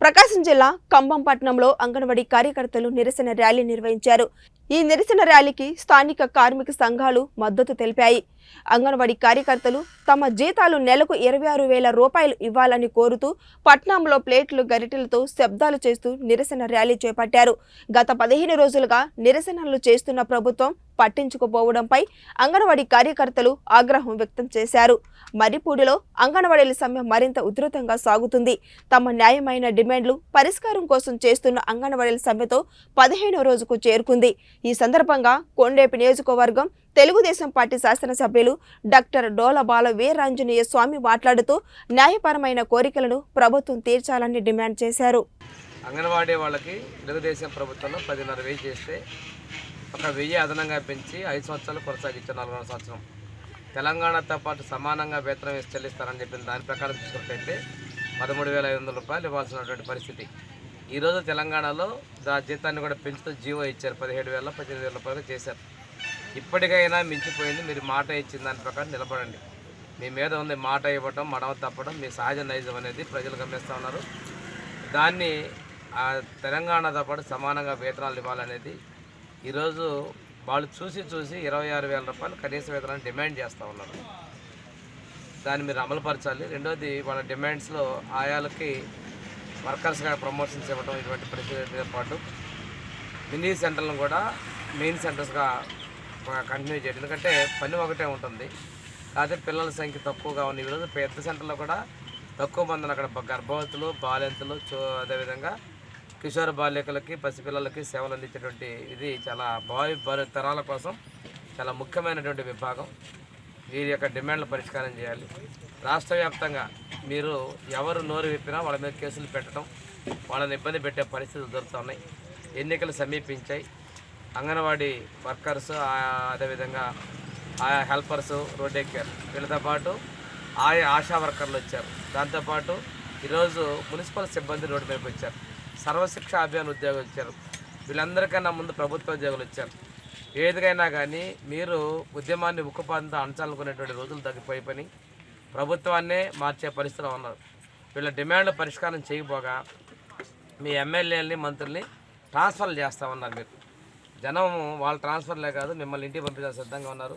ప్రకాశం జిల్లా కంభంపట్నంలో అంగన్వాడీ కార్యకర్తలు నిరసన ర్యాలీ నిర్వహించారు. ఈ నిరసన ర్యాలీకి స్థానిక కార్మిక సంఘాలు మద్దతు తెలిపాయి. అంగన్వాడీ కార్యకర్తలు తమ జీతాలు నెలకు 26,000 రూపాయలు ఇవ్వాలని కోరుతూ పట్నంలో ప్లేట్లు గరిటెలతో శబ్దాలు చేస్తూ నిరసన ర్యాలీ చేపట్టారు. గత 15 రోజులుగా నిరసనలు చేస్తున్న ప్రభుత్వం పట్టించుకోపోవడంపై అంగన్వాడీ కార్యకర్తలు ఆగ్రహం వ్యక్తం చేశారు. మర్రిపూడిలో అంగన్వాడీల సమ్మె మరింత ఉధృతంగా సాగుతుంది. తమ న్యాయమైన డిమాండ్లు పరిష్కారం కోసం చేస్తున్న అంగన్వాడీల సమ్మెతో 15వ రోజుకు చేరుకుంది. ఈ సందర్భంగా కొండేపి నియోజకవర్గం తెలుగుదేశం పార్టీ శాసనసభ్యులు డాక్టర్ డోలబాల వీరాంజనేయ స్వామి మాట్లాడుతూ న్యాయపరమైన కోరికలను ప్రభుత్వం తీర్చాలని డిమాండ్ చేశారు. అంగన్వాడీ వాళ్ళకి తెలుగుదేశం ప్రభుత్వంలో 10,500 చేస్తే ఒక 1000 అదనంగా పెంచి 5 సంవత్సరాలు కొనసాగించారు. 4వ సంవత్సరం తెలంగాణతో పాటు సమానంగా వేతనం వేసి చెల్లిస్తారని చెప్పిన దాని ప్రకారం చూసుకుంటే 13,500 రూపాయలు ఇవ్వాల్సినటువంటి పరిస్థితి. ఈరోజు తెలంగాణలో జీతాన్ని కూడా పెంచుతూ జీవో ఇచ్చారు. 17,000 18,000 రూపాయలు చేశారు. ఇప్పటికైనా మించిపోయింది. మీరు మాట ఇచ్చిన దాని ప్రకారం నిలబడండి. మీ మీద ఉంది మాట ఇవ్వటం, మడవ తప్పడం మీ సహజ నైజం అనేది ప్రజలు గమనిస్తూ ఉన్నారు. దాన్ని తెలంగాణతో పాటు సమానంగా వేతనాలు ఇవ్వాలనేది ఈరోజు వాళ్ళు చూసి 26,000 రూపాయలు కనీస వేతనాన్ని డిమాండ్ చేస్తూ ఉన్నారు. దాన్ని మీరు అమలుపరచాలి. రెండోది వాళ్ళ డిమాండ్స్లో ఆయాలకి వర్కర్స్గా ప్రమోషన్స్ ఇవ్వడం, ఇటువంటి పరిస్థితులతో పాటు మినీ సెంటర్లను కూడా మెయిన్ సెంటర్స్గా కంటిన్యూ చేయడం. ఎందుకంటే పని ఒకటే ఉంటుంది, కాకపోతే పిల్లల సంఖ్య తక్కువగా ఉంది. ఈరోజు పెద్ద సెంటర్లో కూడా తక్కువ మందిని అక్కడ గర్భవతులు, బాలింతలు, అదేవిధంగా కిషోర బాలికలకి, పసిపిల్లలకి సేవలు అందించేటువంటి ఇది చాలా భావి తరాల కోసం చాలా ముఖ్యమైనటువంటి విభాగం. వీరి యొక్క డిమాండ్లు పరిష్కారం చేయాలి. రాష్ట్ర వ్యాప్తంగా మీరు ఎవరు నోరు విప్పినా వాళ్ళ మీద కేసులు పెట్టడం, వాళ్ళని ఇబ్బంది పెట్టే పరిస్థితులు దొరుకుతున్నాయి. ఎన్నికలు సమీపించాయి. అంగన్వాడీ వర్కర్స్, అదేవిధంగా ఆయా హెల్పర్స్ రోడ్ ఎక్కారు. వీళ్ళతో పాటు ఆయా ఆశా వర్కర్లు వచ్చారు. దాంతోపాటు ఈరోజు మున్సిపల్ సిబ్బంది రోడ్డు మీదకి వచ్చారు. సర్వశిక్ష అభియాన్ ఉద్యోగులు వచ్చారు. వీళ్ళందరికన్నా ముందు ప్రభుత్వ ఉద్యోగులు వచ్చారు. ఏదికైనా కానీ మీరు ఉద్యమాన్ని ఉక్కుపాదంతో అణచాలనుకునేటువంటి రోజులు తగ్గిపోయి ప్రభుత్వాన్నే మార్చే పరిస్థితిలో ఉన్నారు. వీళ్ళ డిమాండ్లు పరిష్కారం చేయకపోగా మీ ఎమ్మెల్యేలని, మంత్రుల్ని ట్రాన్స్ఫర్లు చేస్తూ ఉన్నారు. మీరు జనం వాళ్ళ ట్రాన్స్ఫర్లే కాదు, మిమ్మల్ని ఇంటికి పంపించాలని సిద్ధంగా ఉన్నారు.